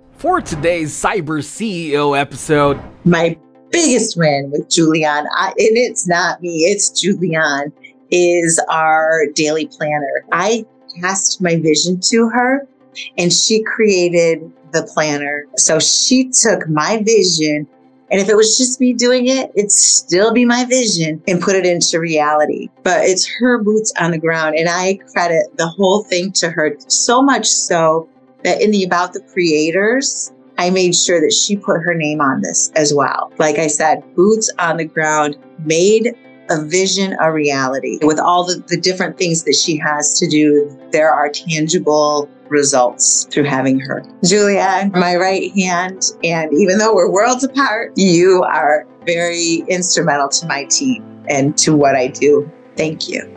For today's Cyber CEO episode, my biggest win with Julianne, and it's not me, it's Julianne, is our daily planner. I cast my vision to her and she created the planner. So she took my vision, and if it was just me doing it, it'd still be my vision, and put it into reality. But it's her boots on the ground, and I credit the whole thing to her, so much so that in the About the Creators, I made sure that she put her name on this as well. Like I said, boots on the ground, made a vision a reality. With all the different things that she has to do, there are tangible results through having her. Julia, my right hand, and even though we're worlds apart, you are very instrumental to my team and to what I do. Thank you.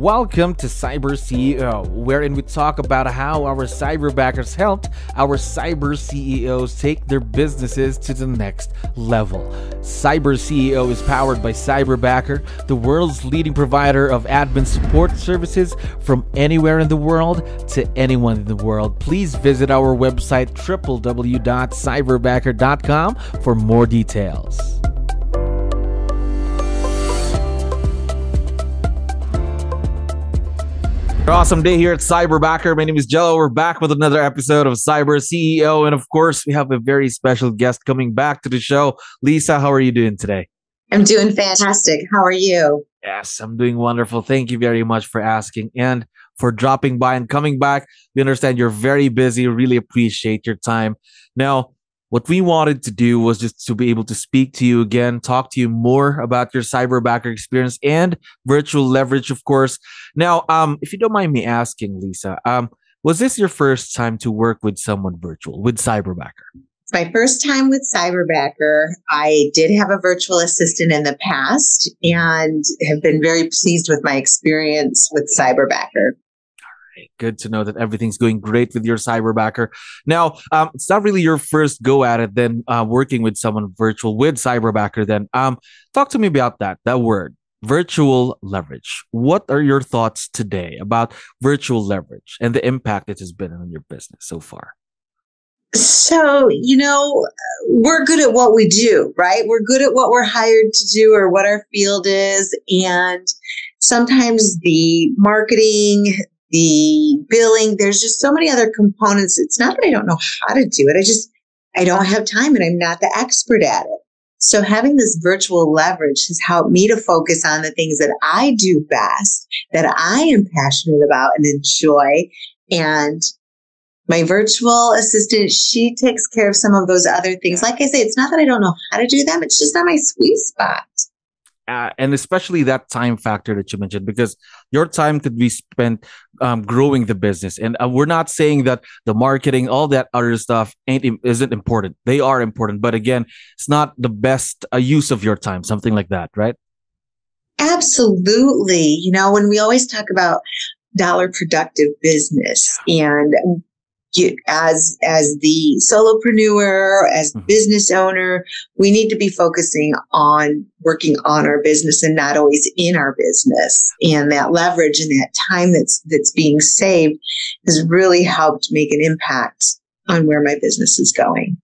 welcome to Cyber CEO, wherein we talk about how our cyberbackers helped our cyber CEOs take their businesses to the next level. Cyber CEO is powered by Cyberbacker, the world's leading provider of admin support services from anywhere in the world to anyone in the world. Please visit our website www.cyberbacker.com for more details. Awesome day here at Cyberbacker. My name is Jello. We're back with another episode of Cyber CEO. And of course, we have a very special guest coming back to the show. Lisa, how are you doing today? I'm doing fantastic. How are you? Yes, I'm doing wonderful. Thank you very much for asking and for dropping by and coming back. We understand you're very busy. Really appreciate your time. Now, what we wanted to do was just to be able to speak to you again, talk to you more about your Cyberbacker experience and virtual leverage, of course. Now, if you don't mind me asking, Lisa, was this your first time to work with someone virtual, with Cyberbacker? It's my first time with Cyberbacker. I did have a virtual assistant in the past and have been very pleased with my experience with Cyberbacker. Good to know that everything's going great with your Cyberbacker. Now, it's not really your first go at it then working with someone virtual with Cyberbacker then. Talk to me about that word, virtual leverage. What are your thoughts today about virtual leverage and the impact it has been on your business so far? So, we're good at what we do, right? We're good at what we're hired to do or what our field is. And sometimes the marketing, the billing, there's just so many other components. It's not that I don't know how to do it. I don't have time and I'm not the expert at it. So having this virtual leverage has helped me to focus on the things that I do best, that I am passionate about and enjoy. And my virtual assistant, she takes care of some of those other things. Like I say, it's not that I don't know how to do them. It's just not my sweet spot. And especially that time factor that you mentioned, because your time could be spent growing the business. And we're not saying that the marketing, all that other stuff isn't important. They are important. But again, it's not the best use of your time, something like that, right? Absolutely. When we always talk about dollar productive business and as the solopreneur, as business owner, we need to be focusing on working on our business and not always in our business. And that leverage and that time that's being saved has really helped make an impact on where my business is going.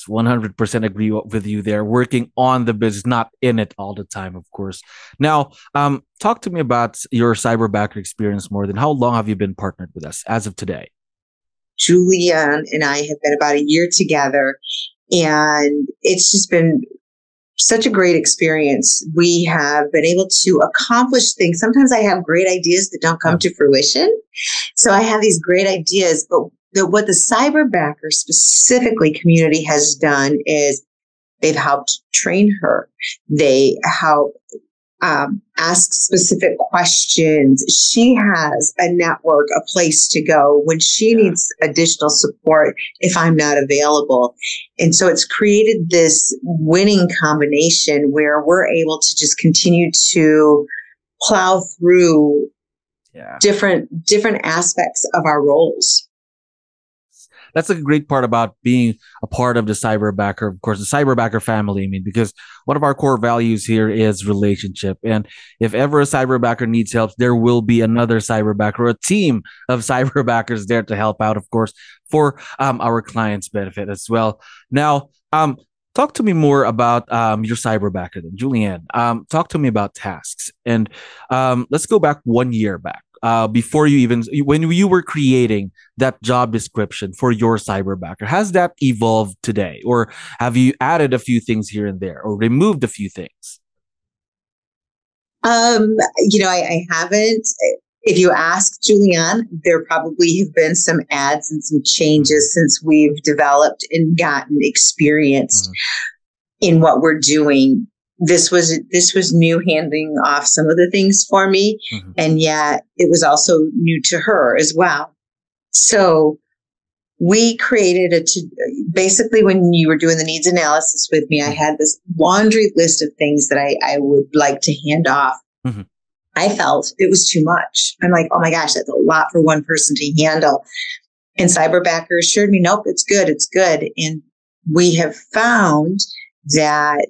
100% agree with you there. Working on the business, not in it all the time, of course. Now, talk to me about your Cyberbacker experience more. Than how long have you been partnered with us as of today? Julianne and I have been about a year together, and it's just been such a great experience. We have been able to accomplish things. Sometimes I have great ideas that don't come to fruition. So I have these great ideas, but what the Cyberbacker specifically community has done is they've helped train her. They help ask specific questions. She has a network, a place to go when she needs additional support if I'm not available. And so it's created this winning combination where we're able to just continue to plow through different aspects of our roles. that's a great part about being a part of the Cyberbacker, of course, the Cyberbacker family. I mean, because one of our core values here is relationship. And if ever a Cyberbacker needs help, there will be another Cyberbacker or a team of Cyberbackers there to help out, of course, for our clients' benefit as well. Now, talk to me more about your Cyberbacker then, Julianne. Talk to me about tasks. And let's go back 1 year back. Before you even, when you were creating that job description for your Cyberbacker, has that evolved today? Or have you added a few things here and there or removed a few things? I haven't. If you ask Julianne, there probably have been some adds and some changes since we've developed and gotten experience in what we're doing. This was new, handing off some of the things for me, and yet it was also new to her as well. So we created basically when you were doing the needs analysis with me, I had this laundry list of things that I would like to hand off. I felt it was too much. I'm like, oh my gosh, that's a lot for one person to handle. And Cyberbacker assured me, nope, it's good. It's good. And we have found that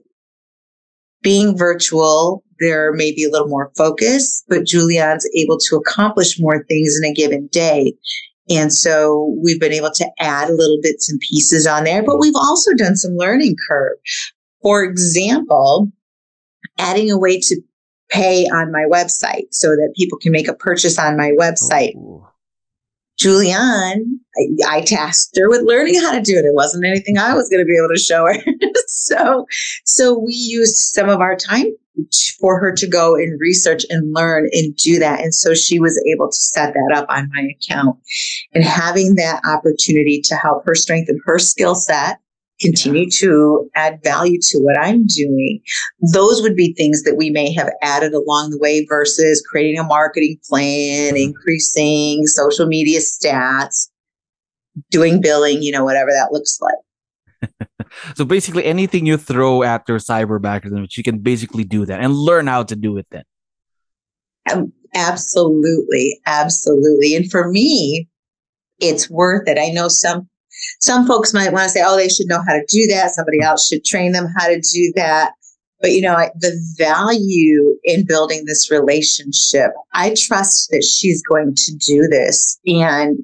being virtual, there may be a little more focus, but Julianne's able to accomplish more things in a given day. And so we've been able to add little bits and pieces on there, but we've also done some learning curve. For example, adding a way to pay on my website so that people can make a purchase on my website. Julianne, I tasked her with learning how to do it. It wasn't anything I was going to be able to show her. So we used some of our time for her to go and research and learn and do that. And so she was able to set that up on my account, and having that opportunity to help her strengthen her skill set, continue to add value to what I'm doing. Those would be things that we may have added along the way versus creating a marketing plan, increasing social media stats, doing billing, whatever that looks like. So basically anything you throw at your Cyberbacker, you can basically do that and learn how to do it then. Absolutely. Absolutely. And for me, it's worth it. I know some folks might want to say, oh, they should know how to do that. Somebody else should train them how to do that. But, the value in building this relationship, I trust that she's going to do this, and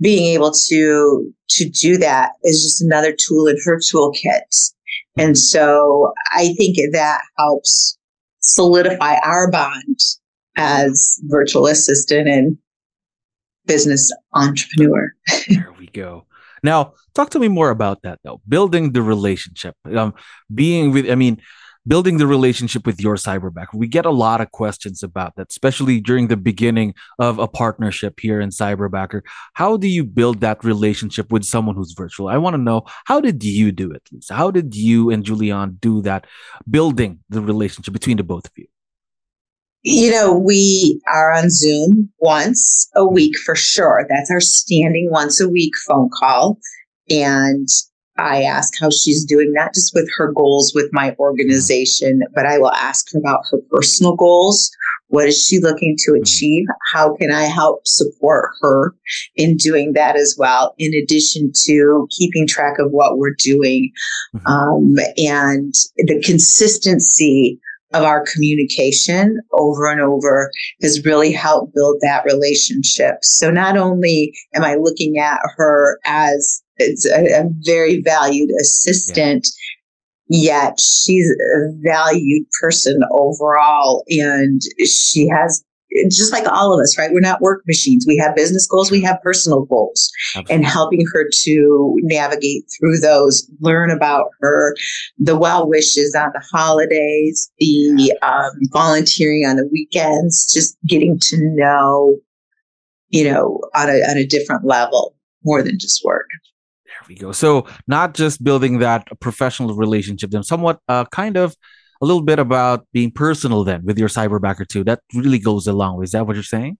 being able to do that is just another tool in her toolkit. And so I think that helps solidify our bond as virtual assistant and business entrepreneur. There we go. Now, talk to me more about that, though. Building the relationship, building the relationship with your Cyberbacker. We get a lot of questions about that, especially during the beginning of a partnership here in Cyberbacker. How do you build that relationship with someone who's virtual? I want to know, how did you do it, Lisa? How did you and Julianne do that, building the relationship between the both of you? We are on Zoom once a week for sure. That's our standing once a week phone call. And I ask how she's doing, not just with her goals with my organization, but I will ask her about her personal goals. What is she looking to achieve? How can I help support her in doing that as well, in addition to keeping track of what we're doing, and the consistency of our communication over and over has really helped build that relationship. So not only am I looking at her as a very valued assistant, yet she's a valued person overall. And she has, just like all of us, right? We're not work machines. We have business goals. We have personal goals. Absolutely. And helping her to navigate through those, learn about her, the well wishes on the holidays, the volunteering on the weekends, just getting to know, on a different level, more than just work. There we go. So not just building that professional relationship, then somewhat kind of a little bit about being personal then with your Cyberbacker too. That really goes a long way. Is that what you're saying?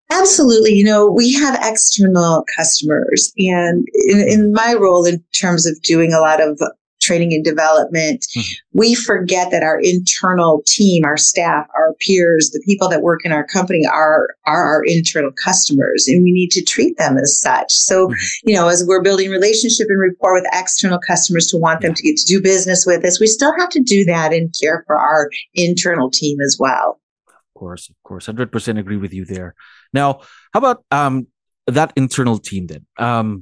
Absolutely. We have external customers, and in my role in terms of doing a lot of training and development, Mhm. we forget that our internal team, our staff, our peers, the people that work in our company are our internal customers, and we need to treat them as such. So, Mhm. as we're building relationship and rapport with external customers to want them Yeah. to get to do business with us, we still have to do that and care for our internal team as well. Of course, 100% agree with you there. Now, how about that internal team then?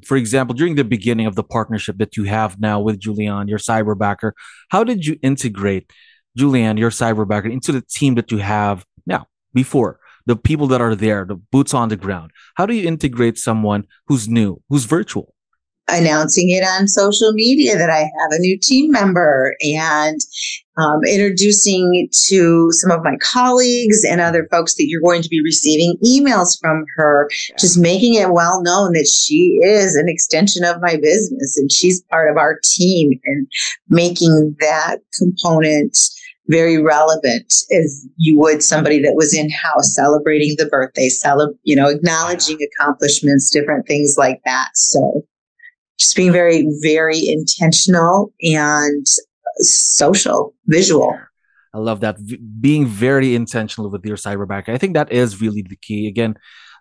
For example, during the beginning of the partnership that you have now with Julian, your cyberbacker, how did you integrate Julian, your cyberbacker, into the team that you have now? Before the people that are there, the boots on the ground. How do you integrate someone who's new, who's virtual? Announcing it on social media that I have a new team member, and introducing it to some of my colleagues and other folks that you're going to be receiving emails from her, just making it well known that she is an extension of my business and she's part of our team, and making that component very relevant as you would somebody that was in-house celebrating the birthday, acknowledging accomplishments, different things like that. So just being very, very intentional and social, visual. I love that. Being very intentional with your cyberbacker. I think that is really the key. Again,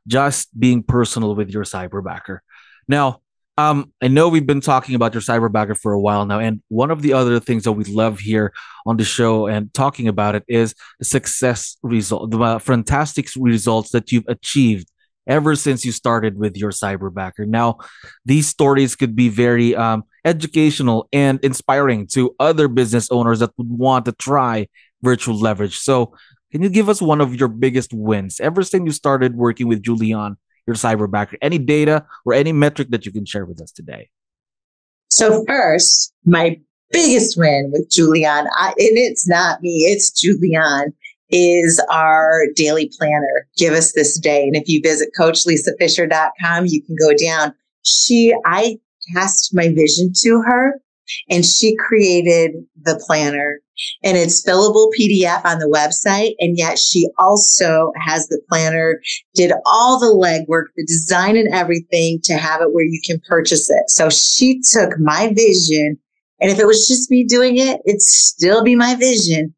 just being personal with your cyberbacker. Now, I know we've been talking about your cyberbacker for a while now, and one of the other things that we love here on the show and talking about it is the success result, the fantastic results that you've achieved ever since you started with your cyberbacker. Now, these stories could be very educational and inspiring to other business owners that would want to try virtual leverage. So, can you give us one of your biggest wins ever since you started working with Julian, your cyberbacker? Any data or any metric that you can share with us today? So first, my biggest win with Julian, and it's not me, it's Julian, is our daily planner, Give Us This Day. And if you visit coachlisafisher.com, you can go down. I cast my vision to her, and she created the planner. And it's fillable PDF on the website. And yet she also has the planner, did all the legwork, the design and everything to have it where you can purchase it. So she took my vision, and if it was just me doing it, it'd still be my vision,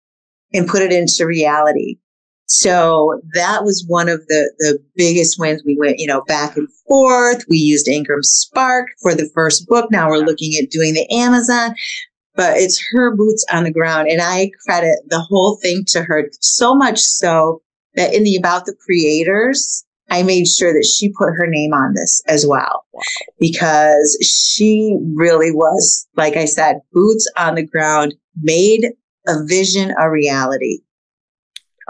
and put it into reality. So that was one of the biggest wins. We went, back and forth. We used Ingram Spark for the first book. Now we're looking at doing the Amazon, but it's her boots on the ground. And I credit the whole thing to her, so much so that in the About the Creators, I made sure that she put her name on this as well, because she really was, like I said, boots on the ground, made a vision a reality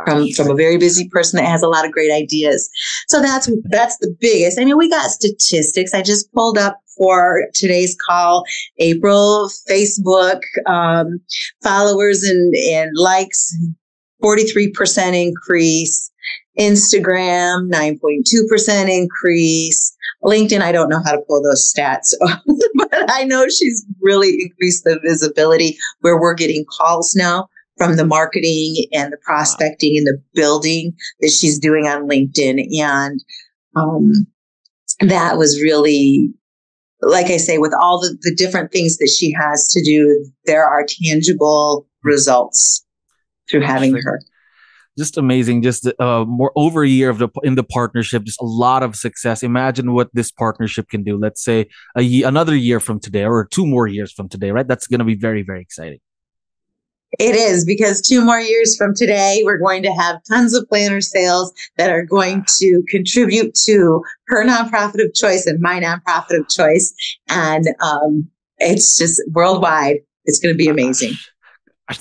from a very busy person that has a lot of great ideas. So that's the biggest. I mean, we got statistics. I just pulled up for today's call, April, Facebook followers and likes, 43% increase. Instagram, 9.2% increase. LinkedIn, I don't know how to pull those stats, but I know she's really increased the visibility where we're getting calls now from the marketing and the prospecting and the building that she's doing on LinkedIn. And that was really, like I say, with all the different things that she has to do, there are tangible results through having her. Just amazing. Just more over a year in the partnership, just a lot of success. Imagine what this partnership can do. Let's say another year from today, or 2 more years from today, right? That's going to be very, very exciting. It is, because 2 more years from today, we're going to have tons of planner sales that are going to contribute to her nonprofit of choice and my nonprofit of choice. And it's just worldwide. It's going to be amazing.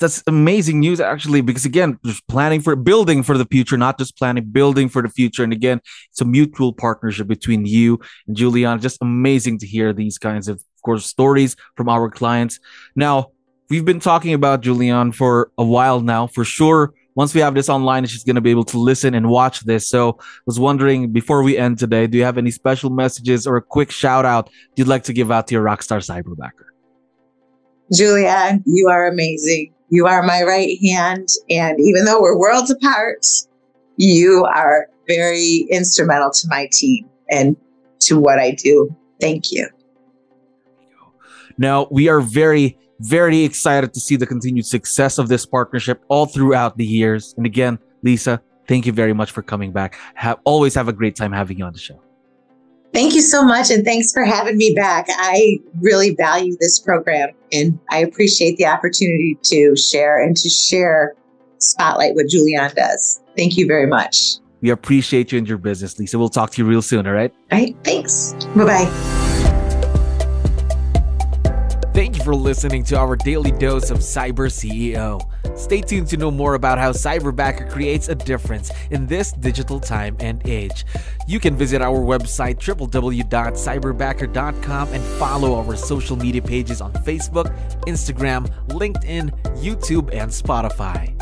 That's amazing news, actually, because again, just building for the future, not just planning, building for the future. And again, it's a mutual partnership between you and Julian. Just amazing to hear these kinds of course, stories from our clients. Now, we've been talking about Julian for a while now. For sure, once we have this online, she's going to be able to listen and watch this. So I was wondering, before we end today, do you have any special messages or a quick shout out you'd like to give out to your rockstar cyberbacker? Julian, you are amazing. You are my right hand. And even though we're worlds apart, you are very instrumental to my team and to what I do. Thank you. Now, we are very Very excited to see the continued success of this partnership all throughout the years. And again, Lisa, thank you very much for coming back. Always have a great time having you on the show. Thank you so much. And thanks for having me back. I really value this program and I appreciate the opportunity to share Spotlight what Julian does. Thank you very much. We appreciate you and your business, Lisa. We'll talk to you real soon, all right? All right. Thanks. Bye-bye. Thank you for listening to our daily dose of Cyber CEO. Stay tuned to know more about how Cyberbacker creates a difference in this digital time and age. You can visit our website www.cyberbacker.com and follow our social media pages on Facebook, Instagram, LinkedIn, YouTube, and Spotify.